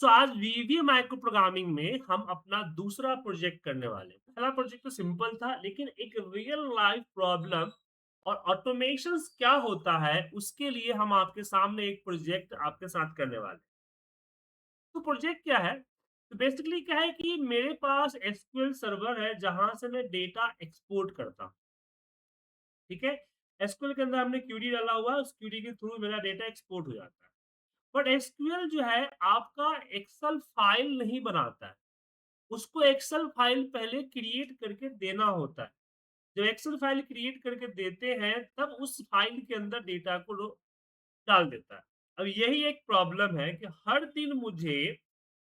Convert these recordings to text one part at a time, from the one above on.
तो आज वीवीए micro programming में हम अपना दूसरा प्रोजेक्ट करने वाले हैं। पहला प्रोजेक्ट तो सिंपल था, लेकिन एक रियल लाइफ प्रॉब्लम और ऑटोमेशंस क्या होता है, उसके लिए हम आपके सामने एक प्रोजेक्ट आपके साथ करने वाले हैं। तो प्रोजेक्ट क्या है? तो बेसिकली क्या है कि मेरे पास एसक्यूएल सर्वर है, जहाँ से मैं डेटा एक्सपोर्ट करता हूँ, ठीक है? एसक्यूएल के अंदर हमने क्यूरी डाला हुआ है, उस क्यूरी के थ्रू मेरा डेटा एक्सपोर्ट हो जाता है। बट एसक्यूएल जो है आपका एक्सेल फाइल नहीं बनाता है। उसको एक्सेल फाइल पहले क्रिएट करके देना होता है। जब एक्सेल फाइल क्रिएट करके देते हैं, तब उस फाइल के अंदर डेटा को डाल देता है। अब यही एक प्रॉब्लम है कि हर दिन मुझे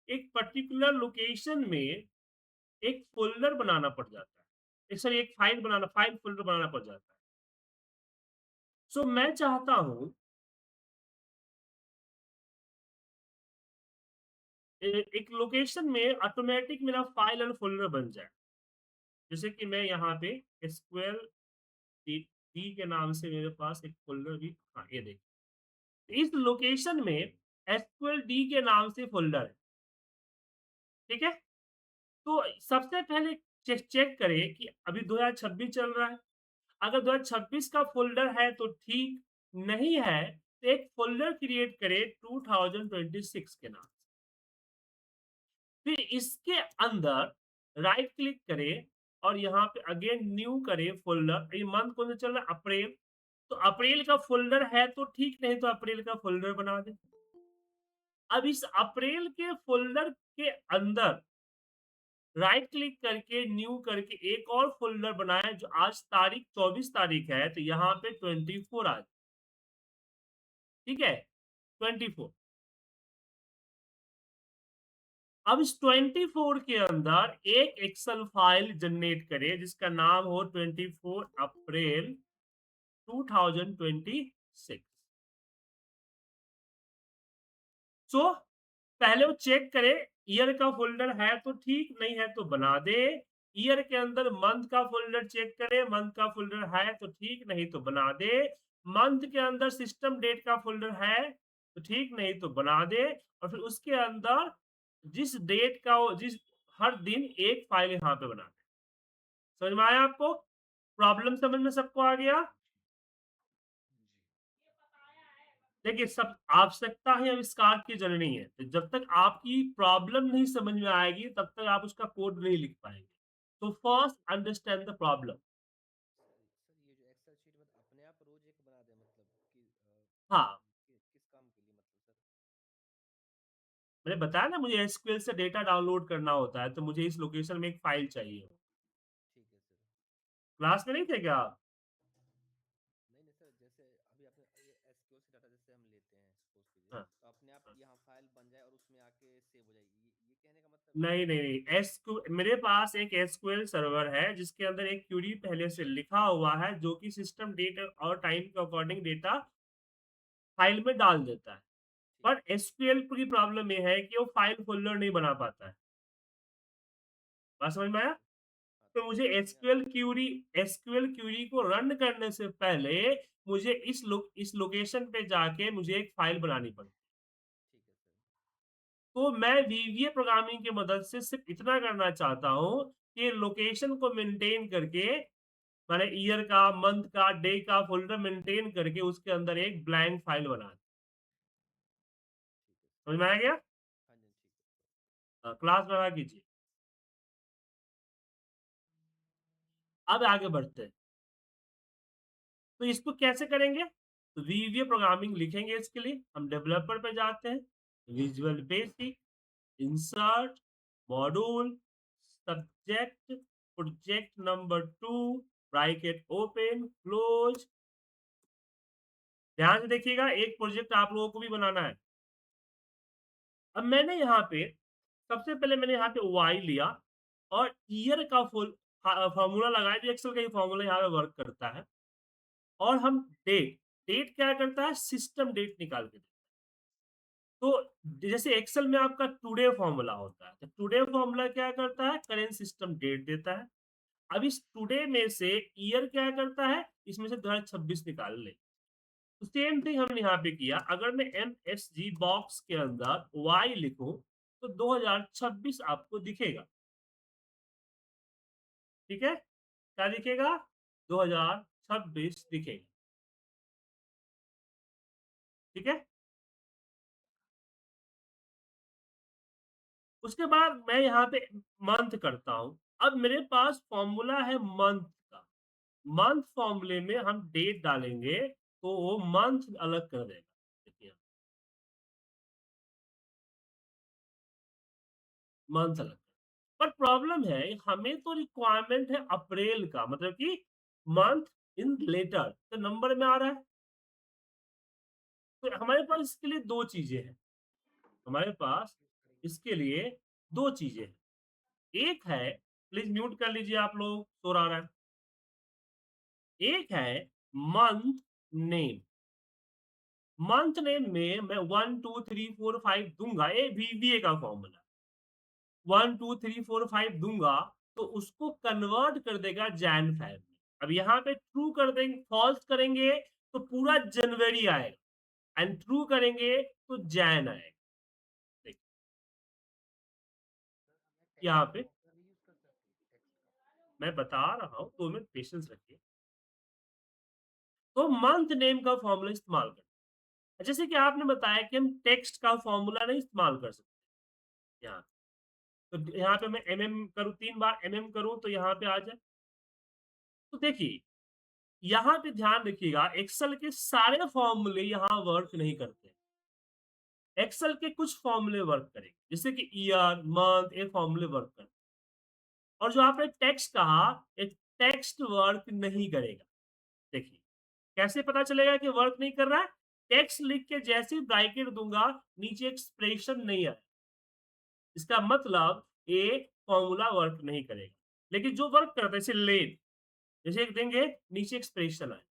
एक पर्टिकुलर लोकेशन में एक फ़ोल्डर बनाना पड़ जाता है। सॉरी, एक फाइल फ़ोल्डर बनाना पड़ जाता है। सो मैं चाहता हूँ एक लोकेशन में ऑटोमैटिक मेरा फाइल एंड फ़ोल्डर बन जाए। जैसे कि मैं यहाँ पे एसक्यूएल डी डी के नाम से मेरे पास एक फ़ोल्डर भी, हाँ, ये देखिए। इस लोकेशन में एसक्यूएल डी के नाम से फ़ोल्डर है, ठीक है? तो सबसे पहले चेक करें कि अभी 2026 चल रहा है। अगर 2026 का फ़ोल्डर है तो ठीक, नहीं है तो एक फ़ोल्डर क्रिएट करें 2026 के नाम से। फिर इसके अंदर राइट क्लिक करें और यहाँ पे अगेन न्यू करें फ़ोल्डर। ये मंथ कौन सा चल रहा है? अप्रैल। तो अप्रैल का फ़ोल्डर है तो ठीक, नहीं तो अप्रैल का फ़ोल्डर बना दें। अब इस अप्रैल के फ़ोल्डर के अंदर राइट क्लिक करके न्यू करके एक और फ़ोल्डर बनाएँ, जो आज तारीख 24 तारीख है, तो यहाँ पे 24 आ, ठीक है? 24। अब इस 24 के अंदर एक एक्सेल फाइल जनरेट करें जिसका नाम हो 24 अप्रैल 2026। सो पहले वो चेक करे, ईयर का फ़ोल्डर है तो ठीक, नहीं है तो बना दे। ईयर के अंदर मंथ का फ़ोल्डर चेक करे, मंथ का फ़ोल्डर है तो ठीक, नहीं तो बना दे। मंथ के अंदर सिस्टम डेट का फ़ोल्डर है तो ठीक, नहीं तो बना दे। और फिर उसके अंदर जिस डेट का वो जिस हर दिन एक फ़ाइल यहाँ पे बना दे। समझ में आया आपको? प्रॉब्लम समझ में सबको आ गया? देखिए, सब आवश्यकता ही आविष्कार की जननी है। तो जब तक आपकी प्रॉब्लम नहीं समझ में आएगी, तब तक आप उसका कोड नहीं लिख पाएँगे। तो first understand the problem. Sir ये जो एक्सेल शीट अपने आप रोज एक बना दे मतलब कि हाँ, किस काम के लिए मतलब सर। मैंने बताया ना, मुझे एसक्यूएल से डेटा डाउनलोड करना होता है, तो मुझे इस लोकेशन में एक फाइल चाहिए। ठीक है सर। क्लास में नहीं थे क्या आप? नहीं नहीं सर, जैसे अभी आपने ये एसक्यूएल से डाटा जैसे हम लेते हैं सपोज कीजिए, हाँ, तो अपने आप हाँ। यहाँ फाइल बन जाए और उसमें आके सेव हो जाएगी, ये कहने का मतलब है। नहीं, नहीं, नहीं। मेरे पास एक एसक्यूएल सर्वर है, जिसके अंदर एक क्वेरी पहले से लिखा हुआ है, जो कि सिस्टम डेट और टाइम के अकॉर्डिंग डेटा फाइल में डाल देता है। ठीक पर है सर। एसक्यूएल की प्रॉब्लम ये है कि वो फाइल फ़ोल्डर नहीं बना पाता है। बात समझ में आया? ठीक है। हाँ तो तो मुझे मतलब हम यहाँ। एसक्यूएल क्यूरी को रन करने से पहले मुझे इस लोकेशन पे जाके मुझे एक फाइल बनानी पड़ती है। ठीक है सर। तो मैं वीवीए प्रोग्रामिंग की मदद से सिर्फ़ इतना करना चाहता हूँ कि लोकेशन को मेंटेन करके, माने ईयर का, मंथ का, डे का फ़ोल्डर मेंटेन करके उसके अंदर एक ब्लैंक फाइल बना दें। ठीक है सर। समझ में आ गया? हाँ जी ठीक है सर। क्लास में आगे कीजिए। अब आगे बढ़ते हैं। तो इसको कैसे करेंगे? तो वीवीए प्रोग्रामिंग लिखेंगे इसके लिए। हम डेवलपर पे जाते हैं, visual basic, insert, module, subject, project number 2, bracket open, close. ध्यान से देखिएगा, एक प्रोजेक्ट आप लोगों को भी बनाना है। अब मैंने यहाँ पे सबसे पहले मैंने यहाँ पे वाई लिया और ईयर का फुल फॉर्मूला लगाया, जो एक्सेल का ही फॉर्मूला यहाँ पे वर्क करता है। और हम डेट, डेट क्या करता है? सिस्टम डेट निकाल के देता है। तो जैसे एक्सेल में आपका टुडे फॉर्मूला होता है, तो टुडे फॉर्मूला क्या करता है? करंट सिस्टम डेट देता है। अब इस टुडे में से ईयर क्या करता है? इसमें से 2026 निकाल ले। तो सेम थिंग हमने यहाँ पे किया। अगर मैं एमएसजी बॉक्स के अंदर वाई लिखूं, तो 2026 आपको दिखेगा, ठीक है? क्या दिखेगा? 2026 दिखेगा, ठीक है? उसके बाद मैं यहाँ पे मंथ करता हूँ। अब मेरे पास फ़ॉर्मूला है मंथ का। मंथ फ़ॉर्मूले में हम डेट डालेंगे, तो वो मंथ अलग कर देगा। देखिए, मंथ अलग। बट प्रॉब्लम है, हमें तो रिक्वायरमेंट है अप्रैल का, मतलब कि मंथ इन लेटर, तो नंबर में आ रहा है। तो हमारे पास इसके लिए 2 चीज़ें हैं। हमारे पास इसके लिए 2 चीज़ें हैं। एक है, प्लीज़ म्यूट कर लीजिए आप लोग, शोर आ रहा है। एक है मंथ नेम। मंथ नेम में मैं 1, 2, 3, 4, 5 दूँगा, ये वीवीए का फ़ॉर्मूला। 1, 2, 3, 4, 5 दूँगा, तो उसको कन्वर्ट कर देगा जैन फ़ेब में। अब यहाँ पे ट्रू कर देंगे, फ़ॉल्स करेंगे तो पूरा जनवरी आएगा, एंड ट्रू करेंगे तो जैन आएगा। देखिए, यहाँ पे मैं बता रहा हूँ, 2 मिनट पेशेंस रखिए। तो मंथ नेम का फ़ॉर्मूला इस्तेमाल करें। जैसे कि आपने बताया कि हम टेक्स्ट का फ़ॉर्मूला नहीं इस्तेमाल कर सकते यहाँ। तो यहाँ पे मैं एमएम करूँ, 3 बार एमएम करूँ तो यहाँ पे आ जाए। तो देखिए, यहाँ पे ध्यान रखिएगा, एक्सेल के सारे फ़ॉर्मूले यहाँ वर्क नहीं करते। एक्सेल के कुछ फ़ॉर्मूले वर्क करेंगे, जैसे कि ईयर, मंथ, ये फ़ॉर्मूले वर्क करते हैं। और जो आपने टेक्स्ट कहा, एक टेक्स्ट वर्क नहीं करेगा। देखिए, कैसे पता चलेगा कि वर्क नहीं कर रहा है? टेक्स्ट लिख के जैसे ही ब्रैकेट दूँगा, नीचे एक्सप्रेशन नहीं आएगा। इसका मतलब ये फ़ॉर्मूला वर्क नहीं करेगा। लेकिन जो वर्क करता है, जैसे लेट, जैसे एक देंगे, नीचे एक्सप्रेशन आए।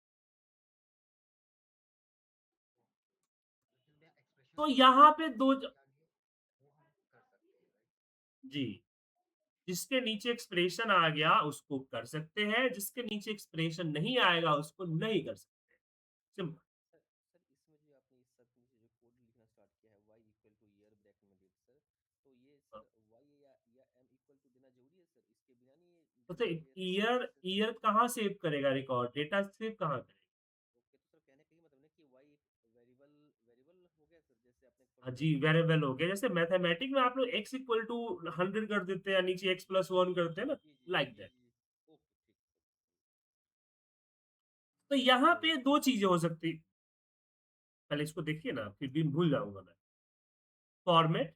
तो यहाँ पे 2 ज जी, जिसके नीचे एक्सप्रेशन आ गया उसको कर सकते हैं, जिसके नीचे एक्सप्रेशन नहीं आएगा उसको नहीं कर सकते। सिंपल। सर इसमें जो आपने इस सब में जो कोड लिखना स्टार्ट किया है y equal two year bracket में डेट सर, तो ये हाँ, सर y या m इक्वल टू देना जरूरी है सर, इसके बिना नहीं ये तो जनरेट ईयर जैसे। ईयर कहाँ सेव करेगा रिकॉर्ड? डेटा सेव कहाँ करेगा? ओके, तो सर कहने का ये मतलब ना कि y एक वेरिएबल वेरिएबल हो गया सर, जैसे आपने हाँ कंट्रोल जी, में लिखा वेरिएबल है। हो गया। जैसे मैथमेटिक में आप लोग x इक्वल टू 100 कर देते हैं, नीचे x प्लस 1 करते हैं ना, जी जी लाइक जी दैट। जी। ओके ठीक है सर। तो यहाँ तो पे 2 चीज़ें हो सकती। पहले इसको देखिए ना, फिर भी भूल जाऊँगा मैं। फॉर्मेट,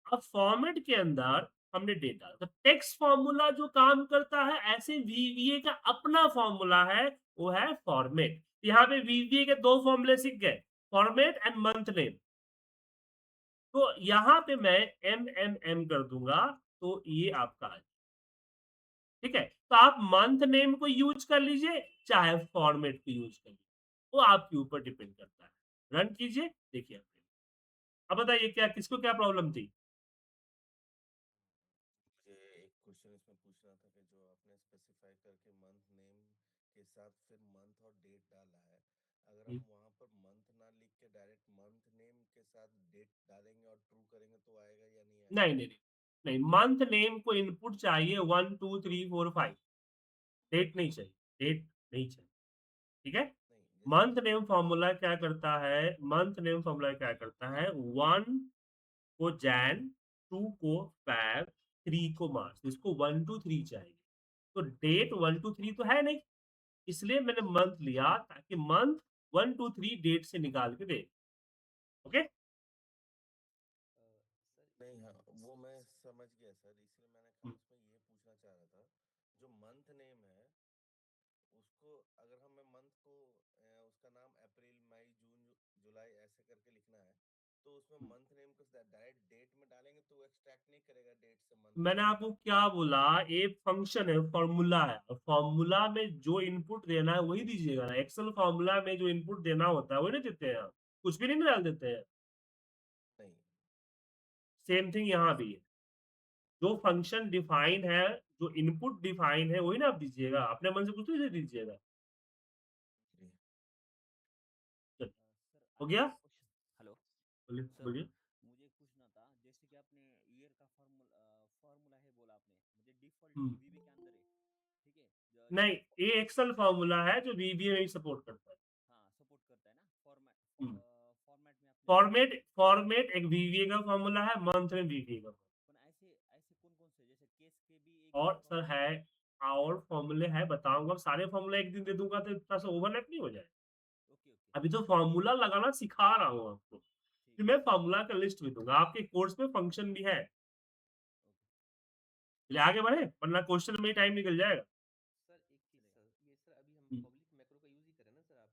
अब फॉर्मेट के अंदर हमने डेटा, तो टेक्स्ट फॉर्मूला जो काम करता है, ऐसे वीवीए का अपना फॉर्मूला है, वो है फॉर्मेट। यहाँ पे वीवीए के 2 फॉर्मूले सीख गए, फॉर्मेट एंड मंथ नेम। तो यहाँ पे मैं एमएमएम कर दूँगा, तो ये आपका आ जाए, ठीक है? तो आप मंथ नेम को यूज़ कर लीजिए, चाहे फॉर्मेट को यूज़ कर लीजिए, वो आपके ऊपर डिपेंड करता है। रन कीजिए, देखिए। अब बताइए क्या, किसको क्या प्रॉब्लम थी? मुझे एक क्वेश्चन इसमें पूछना था कि जो आपने स्पेसिफाई करके मंथ नेम के साथ फिर मंथ और डेट डाला है, अगर हुँ। हम वहां पर मंथ ना लिख के डायरेक्ट मंथ नेम के साथ डेट डालेंगे और ट्रू करेंगे तो आएगा या नहीं नहीं, आएगा? नहीं, नहीं। नहीं, मंथ नेम को इनपुट चाहिए 1, 2, 3, 4, 5, डेट नहीं चाहिए, डेट नहीं चाहिए, ठीक है? नहीं जैसे मंथ नेम फ़ॉर्मूला क्या करता है, मंथ नेम फ़ॉर्मूला क्या करता है, 1 को जैन, 2 को फ़ेब, 3 को मार्च, इसको 1, 2, 3 चाहिए। तो डेट 1, 2, 3 तो है नहीं, इसलिए मैंने मंथ लिया ताकि मंथ 1, 2, 3 डेट से निकाल के दे। ओके? सर नहीं, हाँ वो मैं समझ गया सर, इसलिए मैंने हुँ। खाली उसमें ये पूछना चाह रहा था, जो मंथ नेम है उसको अगर हमें मंथ को उसका नाम अप्रैल मई जून जुलाई ऐसे करके लिखना है, तो उसमें मंथ नेम को डायरेक्ट डेट में डालेंगे तो वो एक्सट्रैक्ट नहीं करेगा डेट से मंथ मैंने को। आपको क्या बोला, एक फंक्शन है, फॉर्मूला है, और फॉर्मूला में जो इनपुट देना है वही दीजिएगा ना। एक्सेल फॉर्मूला में जो इनपुट देना होता है वही ना देते हैं आप, कुछ भी नहीं डाल देते हैं। नहीं। सेम थिंग यहाँ भी है, जो फंक्शन डिफाइन है, जो इनपुट डिफाइन है वही ना आप दीजिएगा, अपने मन से कुछ नहीं दीजिएगा। जी। चलिए, सर हो आई हैव गया? A question. हेलो बोलिए, सर, बोलिए। आपने ईयर का फॉर्मूला है बोला आपने, मुझे डिफ़ॉल्ट हुँ। वीबी के अंदर है, ठीक है? नहीं, जैसे ये एक्सेल फ़ॉर्मूला है जो वीबीए में भी सपोर्ट करता है। हाँ, सपोर्ट करता है ना हुँ। फॉर्मेट में आपने बोला। फॉर्मेट एक वीवीए का फ़ॉर्मूला है, मंथ में वीवीए का। पर ऐसे ऐसे कौन-कौन से जैसे केस के भी एक और ईयर सर फॉर्मूला है और फ़ॉर्मूले हैं, बताऊँगा। सारे फ़ॉर्मूला एक दिन दे दूँगा तो इतना सा ओवरलैप नहीं हो जाएगा। Okay, okay. अभी तो फ़ॉर्मूला लगाना सिखा रहा हूँ आपको। ठीक फिर है, मैं फ़ॉर्मूला का लिस्ट भी दूँगा। आपके कोर्स में फंक्शन भी है। ओके। चलिए आगे बढ़ें, वरना क्वेश्चन में ही टाइम निकल जाएगा। सर एक चीज़ सर, ये सर अभी हम हुँ। पब्लिक मैक्रो का यूज़ ही कर रहे हैं ना सर आप?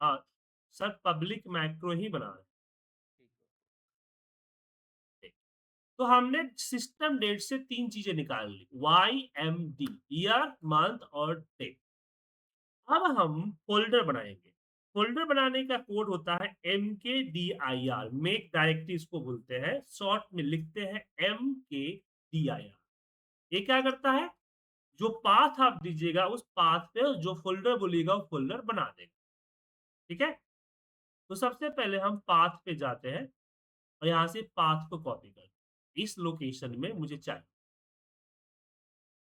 हाँ, सर पब्लिक मैक्रो ही बना रहे ठीक है, हैं। तो हमने सिस्टम डेट से 3 चीज़ें निकाल ली, YMD ईयर, मंथ और डे। अब हम फ़ोल्डर बनाएँगे। फ़ोल्डर बनाने का कोड होता है MKDIR, मेक डायरेक्टरी इसको बोलते हैं, शॉर्ट में लिखते हैं MKDIR। ये क्या करता है? जो पाथ आप दीजिएगा उस पाथ पे जो फ़ोल्डर बोलिएगा वो फ़ोल्डर बना देगा, ठीक है? तो सबसे पहले हम पाथ पे जाते हैं और यहाँ से पाथ को कॉपी करते हैं। इस लोकेशन में मुझे चाहिए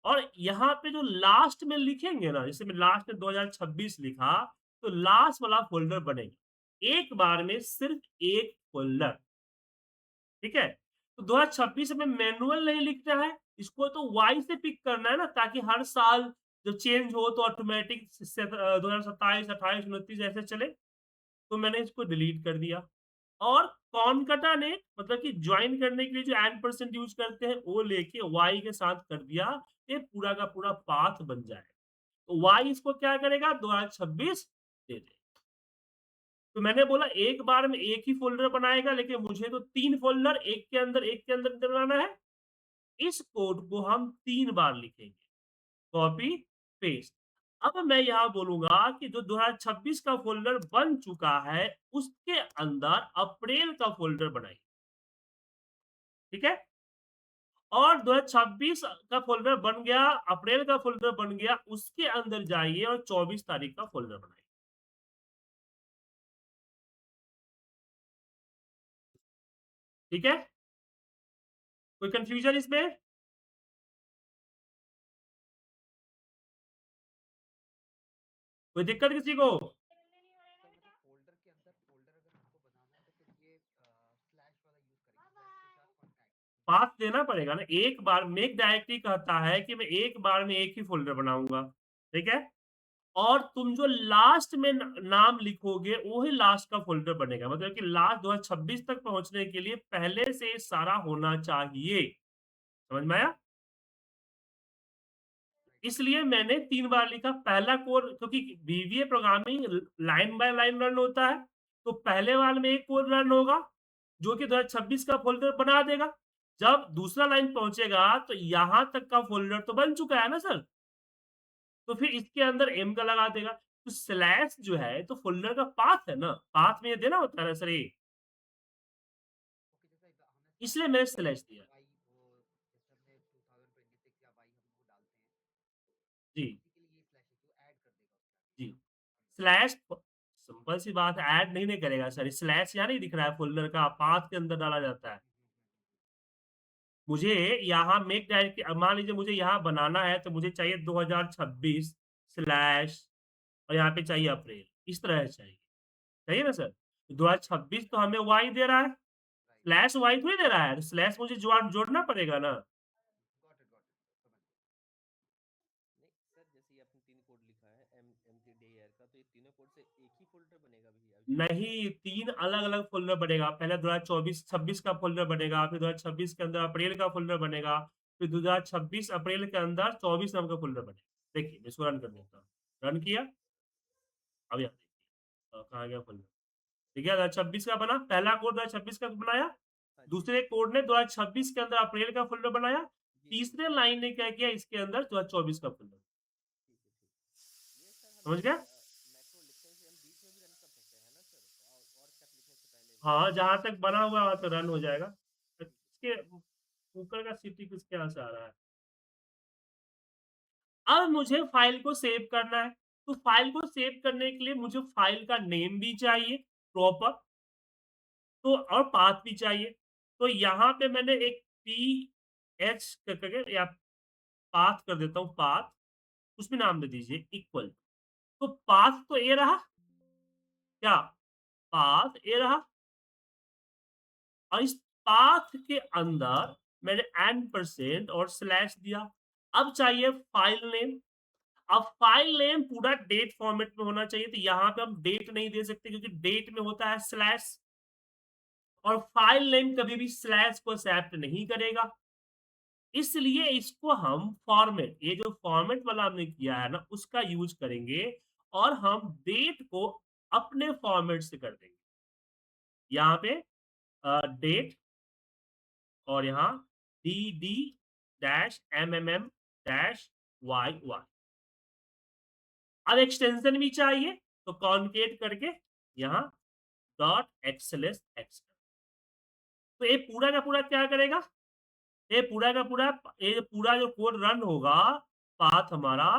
और यहाँ पे जो लास्ट में लिखेंगे ना, जैसे मैं लास्ट में 2026 लिखा, तो लास्ट वाला फ़ोल्डर बनेगा। एक बार में सिर्फ़ एक फ़ोल्डर, ठीक है? तो 2026 में मैनुअल नहीं लिखना है, इसको तो वाई से पिक करना है ना, ताकि हर साल जब चेंज हो तो ऑटोमैटिक 2027, 28, 29 ऐसे चले। तो मैंने इसको डिलीट कर दिया और कॉनकैटिनेट मतलब कि जॉइन करने के लिए जो एंड परसेंट यूज़ करते हैं, वो लेके वाई के साथ कर दिया, ये पूरा का पूरा पाथ बन जाएगा। तो वाई इसको क्या करेगा 2026 दे देगा। तो मैंने बोला एक बार में एक ही फ़ोल्डर बनाएगा, लेकिन मुझे तो 3 फ़ोल्डर एक के अंदर बनाना है। इस कोड को हम 3 बार लिखेंगे, कॉपी, पेस्ट। अब मैं यहाँ बोलूँगा कि जो 2026 का फ़ोल्डर बन चुका है, उसके अंदर अप्रैल का फ़ोल्डर बनाइए, ठीक है? और 2026 का फ़ोल्डर बन गया, अप्रैल का फ़ोल्डर बन गया, उसके अंदर जाइए और 24 तारीख का फ़ोल्डर बनाइए। ठीक है? कोई कन्फ्यूज़न इसमें? कोई दिक्कत किसी को? सर मतलब फ़ोल्डर के अंदर फ़ोल्डर अगर हमको बनाना है तो फिर ये स्लैश वाला यूज़ करेंगे स्लैश के साथ कॉन्टैक्ट। पाथ देना पड़ेगा ना, एक बार मेक डायरेक्टरी कहता है कि मैं एक बार में एक ही फ़ोल्डर बनाऊँगा, ठीक है? और तुम जो लास्ट में नाम लिखोगे, वो ही लास्ट का फ़ोल्डर बनेगा। मतलब कि लास्ट 2026 तक पहुँचने के लिए पहले से सारा होना चाहिए। समझ में आया? इसलिए मैंने 3 बार लिखा। पहला कोड क्योंकि वीवीए programming line by line run होता है, तो पहले वाले में एक कोड रन होगा, जो कि 2026 का फ़ोल्डर बना देगा। जब दूसरा लाइन पहुँचेगा, तो यहाँ तक का फ़ोल्डर तो बन चुका है ना सर, तो फिर इसके अंदर एम का लगा देगा। तो स्लैश जो है, तो फ़ोल्डर का पाथ है ना, पाथ में ये देना होता है ना सर ये, ओके, जैसे हमें इसलिए स्टार्टिंग मैंने में स्लैश दिया। वाई वो जैसे हमने 2026 या वाई हम वो डालते हैं, जी, बेसिकली ये स्लैश है तो ऐड कर देगा उसके जी। आगे। स्लैश सिंपल सी बात है, ऐड नहीं करेगा सर, स्लैश यहाँ नहीं दिख रहा है फ़ोल्डर का, पाथ के अंदर डाला जाता है। मुझे यहाँ मेक डायरेक्टरी अब मान लीजिए मुझे यहाँ बनाना है, तो मुझे चाहिए 2026 स्लैश और यहाँ पे चाहिए अप्रैल, इस तरह से चाहिए। सही है ना सर? 2026 तो हमें वाई दे रहा है, राइट, स्लैश वाई थोड़ी दे रहा है, तो स्लैश मुझे जोड़ना पड़ेगा ना। गॉट इट, समझ गया। नहीं सर, जैसे ये आपने 3 कोड लिखा है MMTDAR का, तो ये तीनों कोड से एक ही फ़ोल्डर बनेगा भैया जो आपने नहीं, 3 अलग-अलग फ़ोल्डर बनेगा। पहले 2024-26 का फ़ोल्डर बनेगा, फिर 2026 के अंदर अप्रैल का फ़ोल्डर बनेगा, फिर 2026 अप्रैल के अंदर 24 नाम का फ़ोल्डर बनेगा। देखिए, मैं इसको रन कर देता हूँ। रन किया, अब यहाँ देखिए कहाँ गया फ़ोल्डर। ठीक है, 2026 का बना, पहला कोड 2026 का बनाया, हाँ जी, दूसरे कोड ने 2026 के अंदर अप्रैल का फ़ोल्डर बनाया, जी, जी, तीसरे लाइन ने क्या किया इसके अंदर 2024 का फ़ोल्डर। ठीक है, ठीक। ये सर हम समझ जैसे गए? मैक्रो लिखते हैं इसे हम बीच में भी रन कर सकते हैं, है ना सर? और स्टेप लिखने से पहले भी? हाँ, जहाँ तक बना हुआ है वहाँ तक रन हो जाएगा। ठीक है, इसके ऊपर का सिटी किसके यहाँ से आ रहा है? अब मुझे फ़ाइल को सेव करना है, तो फ़ाइल को सेव करने के लिए मुझे फ़ाइल का नेम भी चाहिए प्रॉपर, तो और पाथ भी चाहिए। तो यहाँ पे मैंने एक PH करके या पाथ कर देता हूँ पाथ, उसमें नाम दे दीजिए इक्वल। तो पाथ तो ये रहा, क्या? पाथ ये रहा और इस पाथ के अंदर मैंने n% और स्लैश दिया। अब चाहिए फाइल नेम। अब फाइल नेम पूरा डेट फॉर्मेट में होना चाहिए, तो यहाँ पे हम डेट नहीं दे सकते क्योंकि डेट में होता है स्लैश और फाइल नेम कभी भी स्लैश को एक्सेप्ट नहीं करेगा। इसलिए इसको हम फॉर्मेट, ये जो फॉर्मेट वाला हमने किया है ना, उसका यूज़ करेंगे और हम डेट को अपने फॉर्मेट से कर देंगे। यहाँ पे डेट और यहाँ dd dash mmm dash yy। अब एक्सटेंशन भी चाहिए तो कॉनकेट करके यहाँ डॉट एक्सएलएस एक्स। तो ये पूरा का पूरा क्या करेगा? ये पूरा का पूरा, ये पूरा जो कोड रन होगा पाथ हमारा,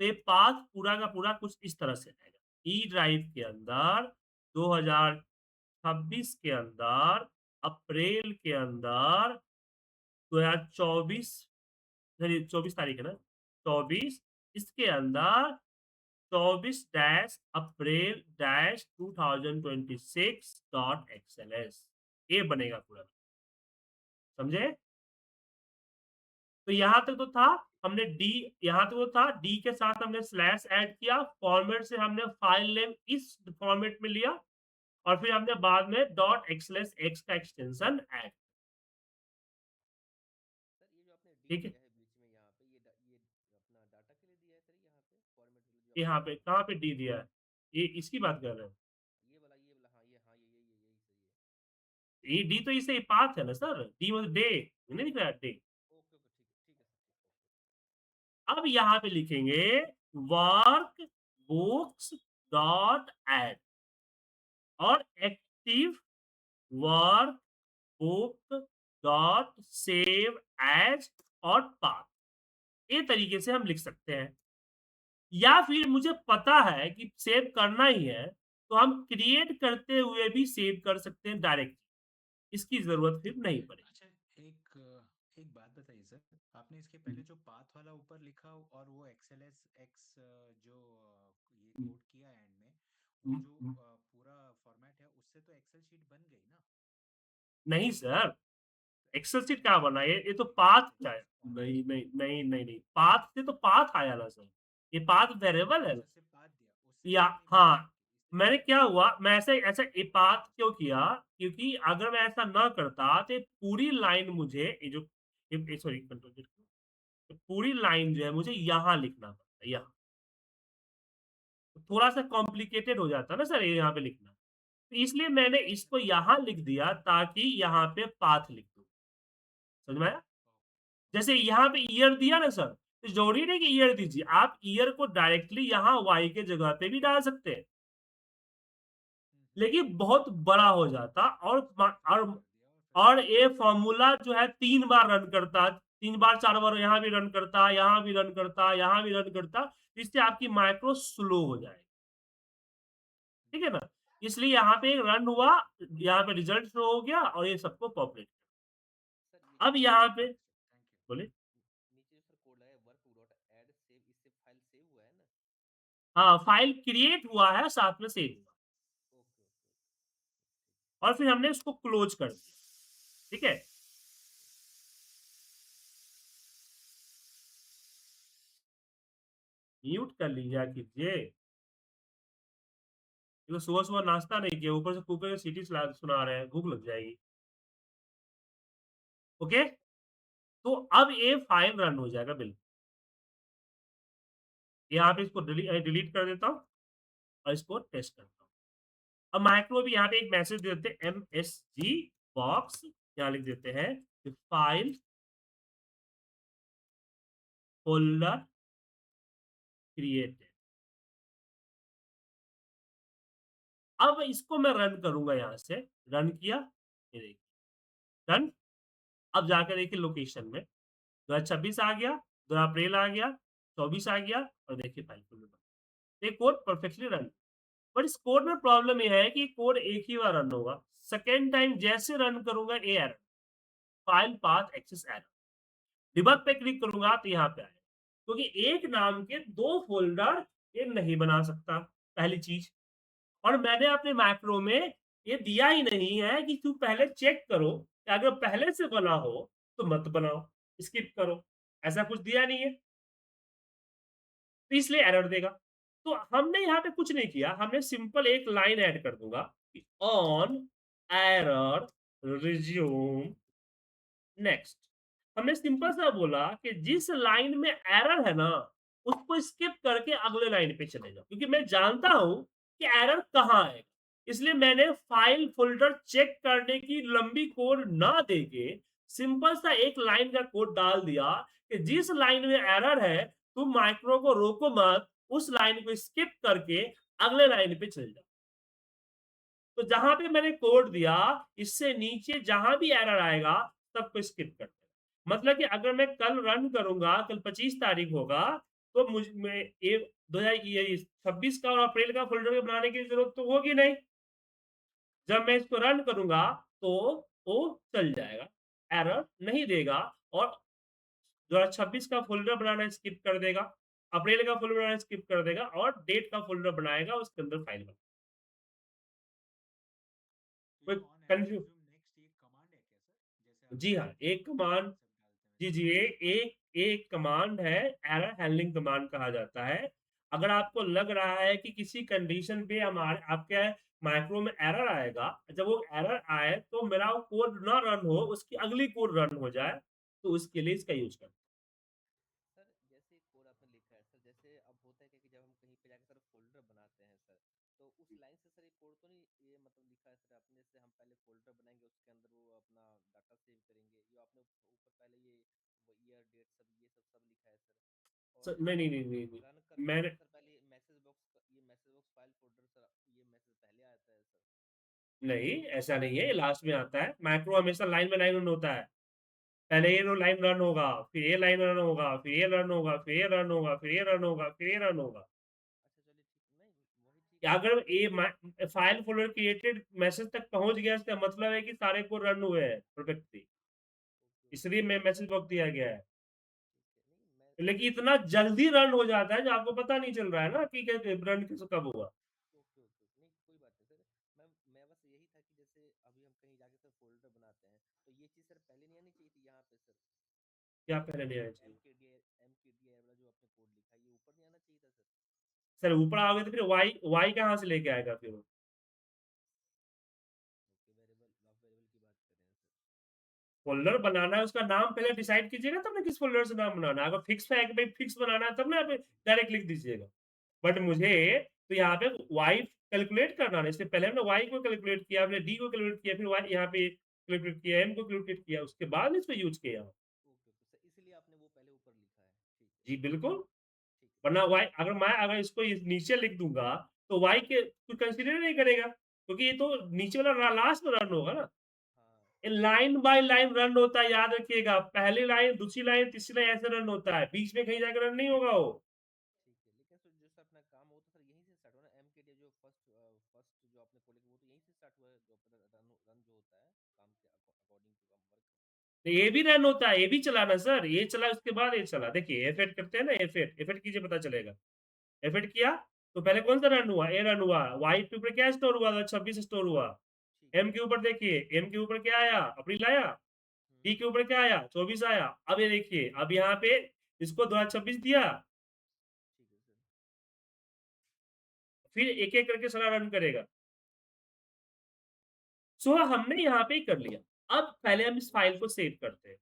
तो ये पाथ पूरा का पूरा कुछ इस तरह से रहेगा। ई ड्राइव के अंदर 2026 के अंदर अप्रैल के अंदर 2024, चलिए 24 तारीख है ना, 24 इसके अंदर 24 डैश अप्रैल डैश 2026 डॉट एक्सएलएस, ये बनेगा पूरा। समझे? तो यहाँ तक तो था, हमने डी, यहाँ तक तो था, डी के साथ हमने स्लैश ऐड किया, फॉर्मेट से हमने फाइल नेम इस फॉर्मेट में लिया और फिर हमने बाद में डॉट एक्सएलएस एक्स का एक्सटेंशन ऐड। सर ये जो आपने डी ठीक है? दिया है बीच में यहाँ पे, ये अपना डाटा के लिए दिया है सर, यहाँ पे फॉर्मेट के लिए जो यहाँ आपने पे दिया कहाँ पे डी दिया है? ये इसकी बात कर रहे हैं? ये वाला हाँ, यही सही है। ये डी तो इसे पाथ है ना सर, डी मतलब डे, नहीं दिख रहा है डे। ओके ठीक है सर। अब यहाँ पे लिखेंगे वर्क बुक्स डॉट ऐड और active work book dot save as और पाथ, ये तरीके से हम लिख सकते हैं। या फिर मुझे पता है कि सेव करना ही है, तो हम क्रिएट करते हुए भी सेव कर सकते हैं डायरेक्ट, इसकी जरूरत फिर नहीं पड़ेगी। अच्छा, एक एक बात बताइए सर, आपने इसके पहले जो पाथ वाला ऊपर लिखा और वो एक्सएलएस एक्स जो ये कोड किया एंड में, वो जो पूरा फॉर्मेट है उससे तो एक्सेल शीट बन गई ना? नहीं सर, तो एक्सेल एक्सेल शीट शीट क्या में बना, तो ये तो ये पाथ तो है। जस्ट फॉर्मेट नहीं है। नहीं नहीं नहीं नहीं, पाथ से तो पाथ आया ना सर, ये पाथ वेरिएबल है ना। अच्छा, सिर्फ पाथ दिया, उससे या एक्सेल नहीं बन हाँ, रही आपकी, इसलिए मैंने एक्सेल क्या शीट हुआ, बन मैं ऐसे ऐसे ये पाथ क्यों किया, क्योंकि अगर मैं ऐसा ना करता तो ये पूरी लाइन मुझे, ये जो सॉरी कंट्रोल, पूरी लाइन जो है मुझे यहाँ लिखना पड़ता, यहाँ थोड़ा सा कॉम्प्लिकेटेड हो जाता ना सर ये यहाँ पे लिखना। तो इसलिए मैंने गई। अच्छा, इसको यहाँ लिख दिया ताकि यहाँ पे पाथ लिख दूं। समझ में आया? जैसे यहाँ पे ईयर दिया ना सर, तो जरूरी नहीं कि ईयर दीजिए, आप ईयर को डायरेक्टली यहाँ वाई के जगह पे भी डाल सकते हैं, लेकिन बहुत बड़ा हो जाता और छोटा कर दिया और फिर और उसको ये फॉर्मूला जो है 3 बार रन करता, 3 बार 4 बार यहाँ भी रन करता, यहाँ भी रन करता, यहाँ भी रन करता, इससे आपकी माइक्रो स्लो हो जाएगी। ठीक है ना? इसलिए यहाँ पे रन हुआ, यहाँ पे रिजल्ट शो हो गया और ये सबको पॉपुलेट। सर ये अब नीचे यहाँ पे अच्छा, थैंक यू। बोले, नीचे जो सर कोड है वर्क डॉट ऐड सेव, इससे फाइल सेव हुआ है ना? हाँ, फाइल क्रिएट हुआ है साथ में सेव हुआ ओके और फिर हमने उसको क्लोज कर दिया। ठीक है? म्यूट कर लीजिए कीजिए, तो सुबह-सुबह नाश्ता नहीं किया, ऊपर से कुकर की सीटी सुना रहे हैं, भूख लग जाएगी। ओके? तो अब ये फाइल रन हो जाएगा बिल्कुल। यहाँ पे इसको डिलीट कर देता हूँ और इसको टेस्ट करता हूँ। अब माइक्रो भी यहाँ पे एक मैसेज दे देते हैं MSG बॉक्स, यहाँ लिख देते हैं कि फाइल फोल्डर क्रिएटेड। अब इसको मैं रन करूँगा यहाँ से, रन किया, ये देखिए, डन। अब जाकर देखिए लोकेशन में 2026 आ गया, 2 अप्रैल आ गया, 24 आ गया और देखिए फाइल खुल गई। ये कोड परफेक्टली रन। बट इस कोड में प्रॉब्लम ये है कि कोड एक ही बार रन होगा, सेकंड टाइम जैसे रन करूँगा ये error. File path access error. Debug पे क्लिक करूँगा तो यहाँ पे आएगा, क्योंकि एक नाम के 2 फ़ोल्डर ये नहीं बना सकता, पहली चीज़। और मैंने अपने मैक्रो में ये दिया ही नहीं है कि तू पहले चेक करो, कि अगर पहले से बना हो, तो मत बनाओ, स्किप करो, ऐसा कुछ दिया नहीं है। तो इसलिए एरर देगा। तो हमने यहाँ पे कुछ नहीं किया, हमने सिंपल एक लाइन ऐड कर दूँगा कि ऑन एरर रिज्यूम नेक्स्ट। हमने सिंपल सा बोला कि जिस लाइन में एरर है ना, उसको स्किप करके अगले लाइन पे चले जाओ, क्योंकि मैं जानता हूँ कि एरर कहाँ है। इसलिए मैंने फाइल फ़ोल्डर चेक करने की लंबी कोड ना देके सिंपल सा एक लाइन का कोड डाल दिया कि जिस लाइन में एरर है, तुम माइक्रो को रोको मत, उस लाइन को स्किप करके अगले लाइन पे चले जाओ। तो जहाँ पे मैंने कोड दिया, इससे नीचे जहाँ भी एरर आएगा, सबको स्किप कर देना। मतलब कि अगर मैं कल रन करूँगा, कल 25 तारीख होगा, तो मैं ये 26 का और अप्रैल का फ़ोल्डर बनाने की ज़रूरत तो होगी नहीं। जब मैं इसको रन करूँगा, तो वो चल जाएगा, एरर नहीं देगा और 2026 का फ़ोल्डर बनाना स्किप कर देगा, अप्रैल का फ़ोल्डर बनाना स्किप कर देगा और डेट का फ़ोल्डर बनाएगा, उसके अंदर फाइल बना तो कोई ये ऑन एरर कन्फ्यू रिज्यूम नेक्स्ट ये कमांड है क्या सर? जैसे आप जी हाँ, एक कोड कमांड सब डालते हैं जी, वैसे? जी, एक कमांड है, एरर हैंडलिंग कमांड कहा जाता है। अगर आपको लग रहा है कि किसी कंडीशन पे आपके माइक्रो में एरर आएगा, जब वो एरर आए तो मेरा वो कोड ना रन हो, उसकी अगली कोड रन हो जाए, तो उसके लिए इसका यूज़ करते हैं। सर जैसे कोड आपने लिखा है सर, जैसे अब होता है क्या कि जब हम कहीं पे जाकर सर फोल्डर बनाते हैं सर, तो उस लाइन से सर ये कोड तो नहीं ये मतलब लिखा है सर आपने, जैसे हम पहले फोल्डर बनाएंगे उसके अंदर वो अपना डाटा सेव करेंगे, जो आपने ऊपर पहले ये वो ईयर डेट सब ये सब लिखा है सर, और नहीं, जैसे नहीं, हम नहीं, नहीं, नहीं। रन करते हैं मैंने तो सर पहले ये message box file folder sir ये मैसेज पहले आता है सर। नहीं, ऐसा नहीं है, ये लास्ट में आता है। मैक्रो हमेशा लाइन बाय लाइन रन होता है। पहले ये रो लाइन रन होगा, फिर ये लाइन रन होगा, फिर ये रन होगा, फिर ये रन होगा, फिर ये रन होगा, फिर ये रन होगा। अच्छा चलिए ठीक, नहीं वही ठीक कि है सर, अगर मैं ये फाइल फ़ोल्डर क्रिएटेड मैसेज तक पहुँच गया, इसका मतलब है कि सारे कोड रन हुए हैं परफेक्टली। ओके ओके इसलिए मैं मैसेज बॉक्स दिया गया है। ठीक है, नहीं मैं लेकिन वही इतना जल्दी रन हो जाता है, जो आपको पता नहीं चल रहा है ना कि कैसे रन कैसे कब हुआ। ओके ओके ओके, नहीं कोई बात नहीं सर। मैं बस यही था कि जैसे अभी हम कहीं जाके सर फोल्डर बनाते हैं, तो ये चीज़ सर पहले नहीं आनी चाहिए थी यहाँ पे सर, क्या ये पहले नहीं जो आना चाहिए? एमकेडीआई वाला जो आपने कोड लिखा है ये ऊपर नहीं आना चाहिए था सर? सर ऊपर आओगे तो फिर वाई वाई कहाँ से लेके आएगा फिर वो? ओके, वेरिएबल आप वेरिएबल की बात कर रहे हैं सर। फ़ोल्डर बनाना है, उसका नाम पहले डिसाइड कीजिएगा तब ना किस फ़ोल्डर से नाम बनाना है। अगर फिक्स है कि भाई फिक्स बनाना है, तब ना आप डायरेक्ट लिख दीजिएगा। बट मुझे तो यहाँ पे वाई कैलकुलेट करना है, इससे पहले हमने वाई को कैलकुलेट किया, हमने डी को कैलकुलेट किया, फिर वाई यहाँ पे कैलकुलेट किया, एम को कैलकुलेट किया, उसके बाद इसको यूज़ किया। ओके ओके सर, इसीलिए आपने वो पहले ऊपर लिखा है, ठीक है जी, बिल्कुल। ठीक है वरना ठीक है वाई अगर इसको नीचे लिख दूँगा, तो वाई के कोई कंसीडर नहीं करेगा, क्योंकि ये तो नीचे वाला लास्ट में रन होगा ना। हाँ ये लाइन बाय लाइन रन होता है, याद रखिएगा। पहली लाइन, दूसरी लाइन, तीसरी लाइन ऐसे रन होता है। बीच में कहीं जाके रन नहीं होगा वो। ठीक है, लेकिन सर जो सर अपना काम हो तो सर यहीं से स्टार्ट हो ना, एमकेडी जो फर्स्ट जो आपने कोड लिखा वो तो यहीं से स्टार्ट हुआ है, जो अपना रन जो होता है काम के अकॉर्डिंग टू काम वर्क। तो ये भी रन होता है, ये भी चला ना सर, ये चला उसके बाद ये चला। देखिए F8 करते हैं ना, F8 कीजिए पता चलेगा। F8 किया, तो पहले कौन सा रन हुआ? ए रन हुआ। Y के ऊपर क्या स्टोर हुआ था? 26 स्टोर हुआ। ठीक है M के ऊपर देखिए, M के ऊपर क्या आया? अप्रैल आया। D के ऊपर क्या आया? 24 आया। अब ये देखिए, अब यहाँ पे इसको 2026 दिया, ठीक है सर। फिर एक-एक करके सारा रन करेगा। सो हमने यहाँ पे कर लिया। अब पहले हम इस फाइल को सेव करते हैं।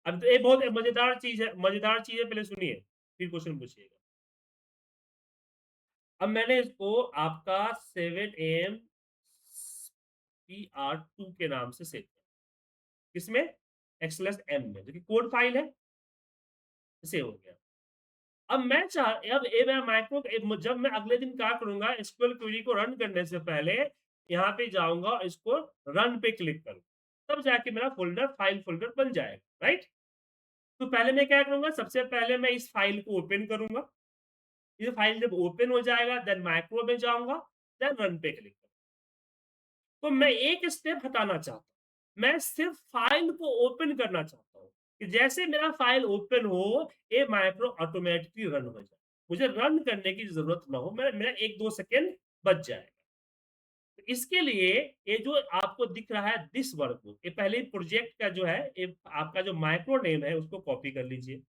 अब तो ये बहुत मज़ेदार चीज़ है, पहले सुनिए, फिर क्वेश्चन पूछिएगा। अब मैंने इसको आपका 7 एएम PR2 के नाम से सेव किया। किसमें? एक्सएलएस एम में, जो कि कोड फाइल है, सेव हो गया। अब मैं चाह अब ए मैं माइक्रो जब मैं अगले दिन क्या करूँगा, एसक्यूएल क्वेरी को रन करने से पहले यहाँ पे जाऊँगा और इसको रन पे क्लिक करूँगा। तब जाके मेरा फाइल फ़ोल्डर बन जाएगा, राइट? तो पहले मैं क्या करूँगा, सबसे पहले मैं इस फाइल को ओपन करूँगा। ये फाइल जब ओपन हो जाएगा, देन माइक्रो में जाऊँगा, देन रन पे क्लिक करूँगा। तो मैं एक स्टेप हटाना चाहता हूँ। मैं सिर्फ फाइल को ओपन करना चाहता हूँ, कि जैसे मेरा फाइल ओपन हो, ये माइक्रो ऑटोमेटिकली रन हो जाए। मुझे रन करने की ज़रूरत ना हो, मेरा 1-2 सेकंड बच जाएगा। तो इसके लिए ये जो आपको दिख रहा है दिस वर्कबुक, ये पहले ही प्रोजेक्ट का जो है, ये आपका जो माइक्रो नेम है उसको कॉपी कर लीजिए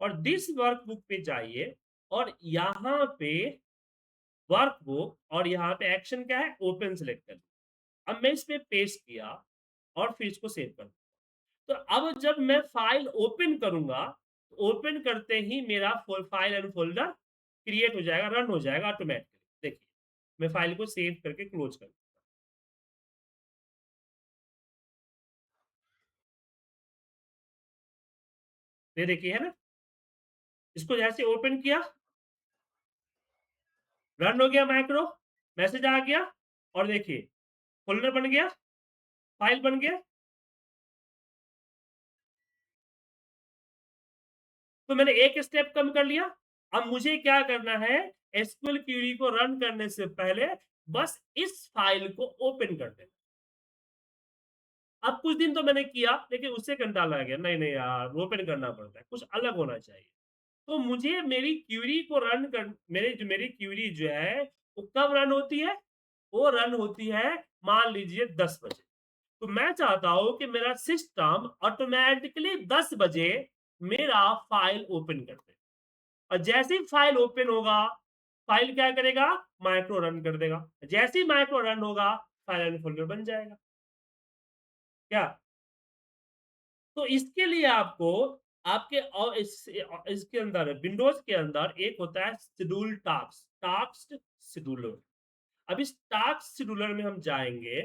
और दिस वर्कबुक पे जाइए और यहाँ पे वर्कबुक और यहाँ पे एक्शन क्या है? ओपन सेलेक्ट कर अब मैं इस पे पेस्ट किया और फिर इसको सेव कर तो अब जब मैं फाइल ओपन करूँगा, ओपन करते ही मेरा फाइल एंड फ़ोल्डर क्रिएट हो जाएगा, रन हो जाएगा ऑटोमैटिकली। देखिए, मैं फाइल को सेव करके क्लोज़ कर ये देखिए, है ना? इसको जैसे ओपन किया, रन हो गया माइक्रो, मैसेज आ गया और देखिए फ़ोल्डर बन गया, फाइल बन गया। तो मैंने एक स्टेप कम कर लिया। अब मुझे क्या करना है, एसक्यूएल क्वेरी को रन करने से पहले बस इस फाइल को ओपन कर देना। अब कुछ दिन तो मैंने किया, लेकिन उससे कंटाला आ गया, नहीं यार, ओपन करना पड़ता है, कुछ अलग होना चाहिए। तो मुझे मेरी क्वेरी को रन कर मेरी क्वेरी जो है, वो कब रन होती है? वो रन होती है मान लीजिए 10 बजे। तो मैं चाहता हूँ कि मेरा सिस्टम ऑटोमैटिकली 10 बजे मेरा फाइल ओपन कर दे। और जैसे ही फाइल ओपन होगा, फाइल क्या करेगा? माइक्रो रन कर देगा। जैसे ही माइक्रो रन होगा, फाइल एंड फ़ोल्डर बन जाएगा। क्या? तो इसके लिए आपको आपके इसके अंदर विंडोज़ के अंदर एक होता है शेड्यूल टास्क शेड्यूलर। अब इस टास्क शेड्यूलर में हम जाएँगे,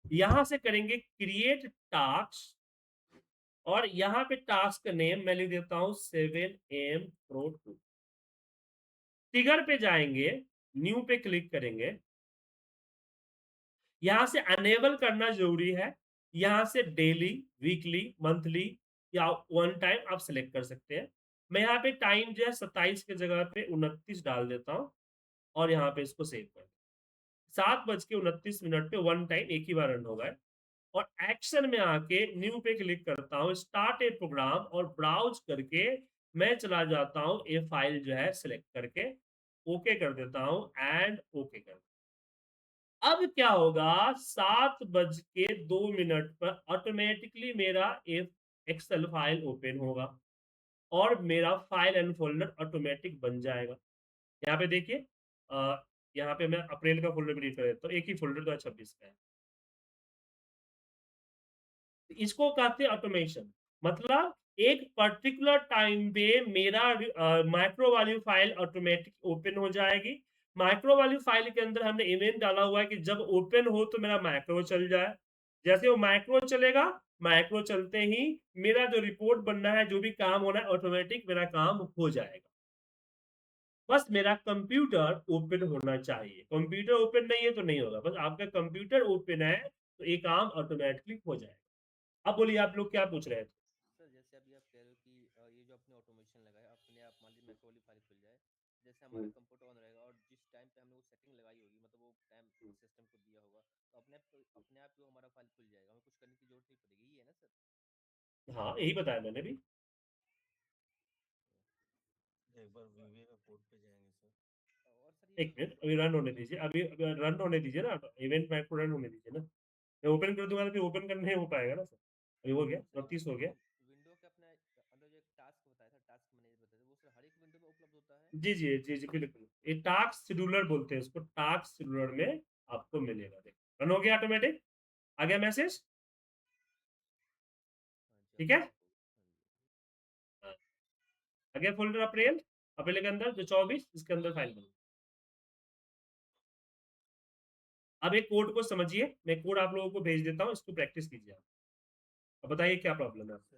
यहाँ से करेंगे क्रिएट टास्क और यहाँ पे टास्क का नेम मैं लिख देता हूँ 7 AM Pro 2। ट्रिगर पे जाएँगे, न्यू पे क्लिक करेंगे। यहाँ से अनेबल करना ज़रूरी है। यहाँ से डेली, वीकली, मंथली या वन टाइम आप सेलेक्ट कर सकते हैं। मैं यहाँ पे टाइम जो है 27 की जगह पे 29 डाल देता हूँ और यहाँ पे इसको सेव कर 7:29 पे वन टाइम एक ही बार रन होगा और एक्शन में आके न्यू पे क्लिक करता हूँ, स्टार्ट ए प्रोग्राम और ब्राउज़ करके मैं चला जाता हूँ, ये फाइल जो है सेलेक्ट करके ओके कर देता हूँ एंड ओके कर अब क्या होगा 7 बज के 2 मिनट पर ऑटोमेटिकली मेरा एक एक्सेल फाइल ओपन होगा और मेरा फाइल एंड फ़ोल्डर ऑटोमेटिक बन जाएगा। यहाँ पे देखिए यहाँ पे मैं अप्रैल का फ़ोल्डर भी डिलीट कर देता हूँ, एक ही फ़ोल्डर 2026 का है। इसको कहते हैं ऑटोमेशन मतलब एक पर्टिकुलर टाइम पे मेरा माइक्रो वाली फाइल ऑटोमेटिक ओपन हो जाएगी। माइक्रो वाली फाइल के अंदर हमने इवेंट डाला हुआ है कि जब ओपन हो तो मेरा माइक्रो चल जाए। जैसे वो माइक्रो चलेगा, माइक्रो चलते ही मेरा जो रिपोर्ट बनना है, जो भी काम होना है ऑटोमेटिक मेरा काम हो जाएगा। बस मेरा कंप्यूटर ओपन होना चाहिए। कंप्यूटर ओपन नहीं है तो नहीं होगा। बस आपका कंप्यूटर ओपन है तो ये काम ऑटोमेटिकली हो जाएगा। अब बोलिए आप लोग क्या पूछ रहे थे? सर जैसे अभी आप कह रहे हो कि ये जो आपने ऑटोमेशन लगाया अपने आप मान लीजिए मैक्रो वाली फाइल खुल जाए जैसे हमारा हुँ। कंप्यूटर ऑन रहेगा और जिस टाइम पे हमने वो सेटिंग लगाई होगी मतलब वो टाइम सिस्टम को दिया होगा तो अपने आप ही वो हमारा फाइल खुल जाएगा हमें कुछ करने की जरूरत नहीं पड़ेगी ये है ना सर। हाँ, यही बताया मैंने भी। एक बार वीवीए का कोड पे जाएंगे सर। और सर ये 1 जो मिनट विंडो अभी रन होने दीजिए। अभी रन होने दीजिए ना, इवेंट मैक को रन होने दीजिए ना। मैं ओपन कर दूँगा तो फिर ओपन करना नहीं हो पाएगा ना सर। अभी हो गया, सर ये 29 हो विंडो गया। विंडो के अपने अंदर जो एक टास्क बताया था टास्क मैनेजर बताया था वो सर हर एक विंडो में उपलब्ध होता है। जी, बिल्कुल। ये टास्क शेड्यूलर बोलते हैं इसको, टास्क शेड्यूलर में आपको मिलेगा देखिए। रन हो गया ऑटोमेटिक, आ गया मैसेज, हाँ जी ठीक अब है? चेक हो हाँ जी। हाँ, आ गया फ़ोल्डर अप्रैल, अप्रैल के अंदर जो 24 इसके अंदर फाइल बनी। अब एक कोड को समझिए, मैं कोड आप लोगों को भेज देता हूँ, इसको प्रैक्टिस कीजिए आप। अब बताइए क्या प्रॉब्लम है आपको?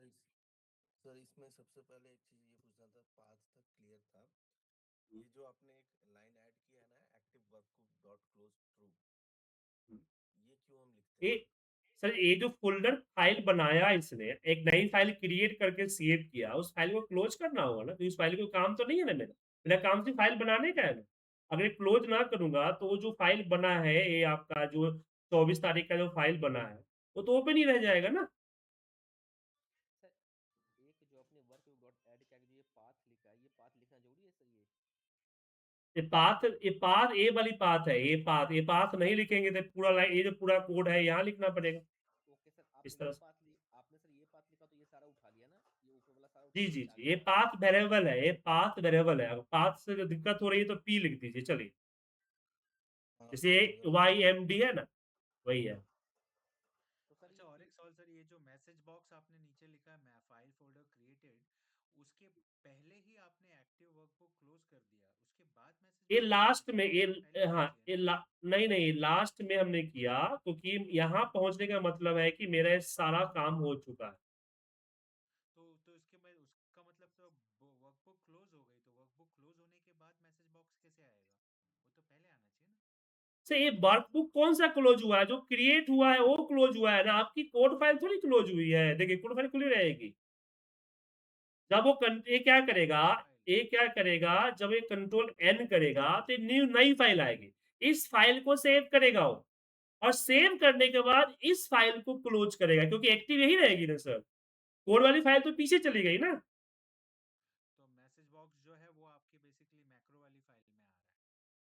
सर इसमें सबसे पहले एक चीज ये पूछना था, पाथ तक क्लियर था। ये जो आपने एक लाइन ऐड किया है ना, active workbook dot close true, ये क्यों हम लिखते ये हैं? सर ये जो फ़ोल्डर फ़ाइल बनाया इसने, एक नई फ़ाइल क्रिएट करके सेव किया, उस फ़ाइल को क्लोज़ करना होगा ना, तो इस फ़ाइल कोई काम तो नहीं है ना मेरा। मेरा काम सिर्फ़ फ़ाइल बनाने का है ना। अगर क्लोज़ ना करूँगा तो वो जो फ़ाइल बना है, ये आपका जो 24 तारीख का जो फ़ाइल बना है, वो तो ओपन ही रह जाएगा ना। सर एक जो अपने वर्क डॉट ऐड के आगे जो ये पाथ लिखा है, ये पाथ लिखना ज़रूरी है सर ये? ये वाली पाथ है, ये पाथ नहीं लिखेंगे तो पूरा लाइन, ये जो पूरा कोड है यहाँ लिखना पड़ेगा, ओके सर, इस तरह से। आपने सर ये पाथ लिखा तो ये सारा उठा लिया ना? ये ऊपर वाला सारा उठा जी, के जी, नीचे आ जी, गया ये ना? पाथ वेरिएबल है, ये पाथ वेरिएबल है। अगर पाथ से दिक्कत हो रही है तो पी लिख दीजिए, चलिए। हाँ जैसे समझ गया मैं। YMD है ना, वही है। तो सर अच्छा, ये और पी एक सवाल सर, ये जो मैसेज बॉक्स आपने नीचे लिखा है मैं फाइल फोल्डर क्रिएटेड, उसके पहले ही आपने एक्टिव वर्क को क्लोज कर दिया, उसके बाद मैसेज ये बॉक्स लास्ट में मैसेज ये बॉक्स तो पहले होना हाँ, चाहिए ना? नहीं, नहीं, लास्ट में हमने किया क्योंकि यहाँ पहुँचने का मतलब है कि मेरा ये सारा काम हो चुका है। तो इसके मैं उसका मतलब तो वर्कबुक क्लोज हो गई, तो वर्कबुक क्लोज होने के बाद मैसेज बॉक्स कैसे आएगा? वो तो पहले आना चाहिए ना? से ये वर्कबुक कौन-सा क्लोज़ हुआ है? जो क्रिएट हुआ है वो क्लोज़ हुआ है ना, आपकी कोड फाइल थोड़ी क्लोज़ हुई है। देखिए कोड फाइल खुली रहेगी। जब वो कन ये क्या करेगा, जब ये कंट्रोल एन करेगा तो नई फाइल आएगी। इस फाइल को सेव करेगा वो, और सेव करने के बाद इस फाइल को क्लोज़ करेगा क्योंकि एक्टिव यही रहेगी ना सर। कोड वाली फाइल तो पीछे चली गई ना।